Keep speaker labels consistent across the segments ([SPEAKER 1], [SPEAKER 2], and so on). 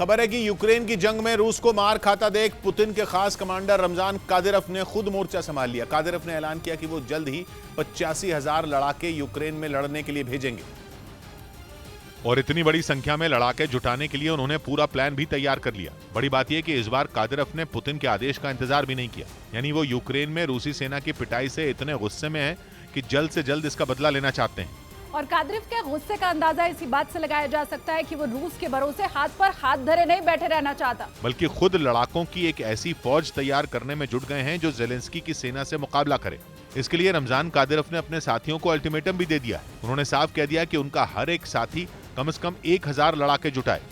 [SPEAKER 1] खबर है कि यूक्रेन की जंग में रूस को मार खाता देख पुतिन के खास कमांडर रमजान कादिरोव ने खुद मोर्चा संभाल लिया। कादिरोव ने ऐलान किया कि वो जल्द ही 85,000 लड़ाके यूक्रेन में लड़ने के लिए भेजेंगे
[SPEAKER 2] और इतनी बड़ी संख्या में लड़ाके जुटाने के लिए उन्होंने पूरा प्लान भी तैयार कर लिया। बड़ी बात यह कि इस बार कादिरोव ने पुतिन के आदेश का इंतजार भी नहीं किया, यानी वो यूक्रेन में रूसी सेना की पिटाई से इतने गुस्से में है कि जल्द से जल्द इसका बदला लेना चाहते हैं।
[SPEAKER 3] और कादिरोव के गुस्से का अंदाजा इसी बात से लगाया जा सकता है कि वो रूस के भरोसे हाथ पर हाथ धरे नहीं बैठे रहना चाहता,
[SPEAKER 2] बल्कि खुद लड़ाकों की एक ऐसी फौज तैयार करने में जुट गए हैं जो जेलेंस्की की सेना से मुकाबला करे। इसके लिए रमजान कादिरोव ने अपने साथियों को अल्टीमेटम भी दे दिया है। उन्होंने साफ कह दिया कि उनका हर एक साथी कम से कम 1000 लड़ाके जुटाए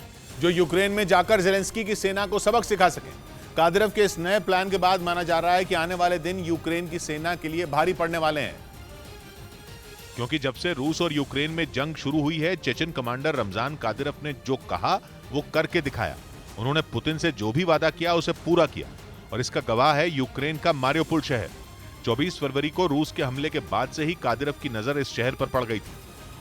[SPEAKER 1] जो यूक्रेन में जाकर जेलेंस्की की सेना को सबक सिखा सके। कादिरोव के इस नए प्लान के बाद माना जा रहा है कि आने वाले दिन यूक्रेन की सेना के लिए भारी पड़ने वाले हैं,
[SPEAKER 2] क्योंकि जब से रूस और यूक्रेन में जंग शुरू हुई है, चेचन कमांडर रमजान कादिरोव ने जो कहा वो करके दिखाया। उन्होंने पुतिन से जो भी वादा किया उसे पूरा किया और इसका गवाह है यूक्रेन का मारियोपोल शहर। 24 फरवरी को रूस के हमले के बाद से ही कादिरोव की नजर इस शहर पर पड़ गई थी।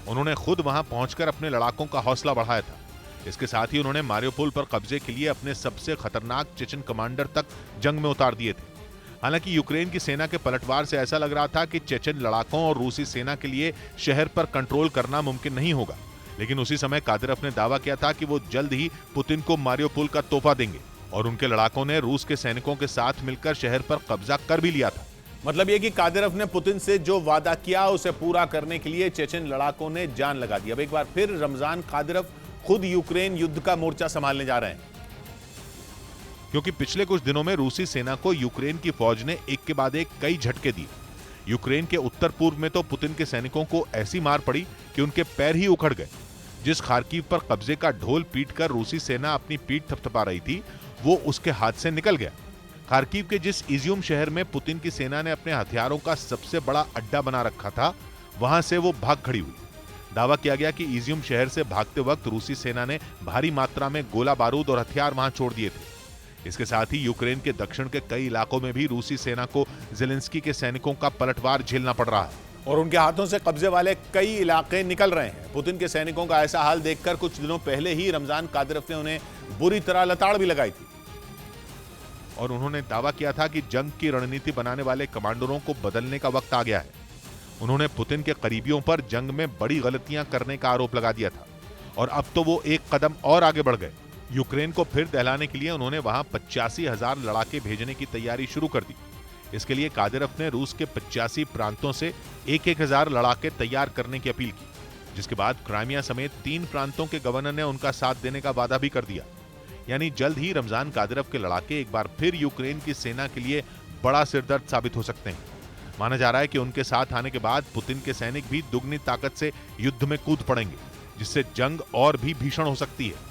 [SPEAKER 2] उन्होंने खुद वहां पहुंचकर अपने लड़ाकों का हौसला बढ़ाया था। इसके साथ ही उन्होंने मारियोपोल पर कब्जे के लिए अपने सबसे खतरनाक चेचन कमांडर तक जंग में उतार दिए थे। हालांकि यूक्रेन की सेना के पलटवार से ऐसा लग रहा था कि चेचन लड़ाकों और रूसी सेना के लिए शहर पर कंट्रोल करना मुमकिन नहीं होगा, लेकिन उसी समय कादिरोव ने दावा किया था कि वो जल्द ही पुतिन को मारियोपोल का तोहफा देंगे और उनके लड़ाकों ने रूस के सैनिकों के साथ मिलकर शहर पर कब्जा कर भी लिया था।
[SPEAKER 1] मतलब ये कि कादिरोव ने पुतिन से जो वादा किया उसे पूरा करने के लिए चेचन लड़ाकों ने जान लगा दी। अब एक बार फिर रमजान कादिरोव खुद यूक्रेन युद्ध का मोर्चा संभालने जा रहे हैं,
[SPEAKER 2] क्योंकि पिछले कुछ दिनों में रूसी सेना को यूक्रेन की फौज ने एक के बाद एक कई झटके दिए। यूक्रेन के उत्तर पूर्व में तो पुतिन के सैनिकों को ऐसी मार पड़ी कि उनके पैर ही उखड़ गए। जिस खार्किव पर कब्जे का ढोल पीटकर रूसी सेना अपनी पीठ थपथपा रही थी, वो उसके हाथ से निकल गया। खार्किव के जिस इज्यूम शहर में पुतिन की सेना ने अपने हथियारों का सबसे बड़ा अड्डा बना रखा था, वहां से वो भाग खड़ी हुई। दावा किया गया कि इज्यूम शहर से भागते वक्त रूसी सेना ने भारी मात्रा में गोला बारूद और हथियार वहां छोड़ दिए थे। इसके साथ ही यूक्रेन के दक्षिण के कई इलाकों में भी रूसी सेना को जेलेंस्की के सैनिकों का पलटवार झेलना पड़ रहा है
[SPEAKER 1] और उनके हाथों से कब्जे वाले कई इलाके निकल रहे हैं। पुतिन के सैनिकों का ऐसा हाल देखकर कुछ दिनों पहले ही रमजान कादिरोव ने उन्हें बुरी तरह लताड़ भी लगाई थी
[SPEAKER 2] और उन्होंने दावा किया था कि जंग की रणनीति बनाने वाले कमांडरों को बदलने का वक्त आ गया है। उन्होंने पुतिन के करीबियों पर जंग में बड़ी गलतियां करने का आरोप लगा दिया था और अब तो वो एक कदम और आगे बढ़ गए। यूक्रेन को फिर दहलाने के लिए उन्होंने वहां 85,000 लड़ाके भेजने की तैयारी शुरू कर दी। इसके लिए कादिरोव ने रूस के 85 प्रांतों से 1,000 लड़ाके तैयार करने की अपील की, जिसके बाद क्राइमिया समेत 3 प्रांतों के गवर्नर ने उनका साथ देने का वादा भी कर दिया। यानी जल्द ही रमजान कादिरोव के लड़ाके एक बार फिर यूक्रेन की सेना के लिए बड़ा सिरदर्द साबित हो सकते हैं। माना जा रहा है कि उनके साथ आने के बाद पुतिन के सैनिक भी दुगनी ताकत से युद्ध में कूद पड़ेंगे, जिससे जंग और भी भीषण हो सकती है।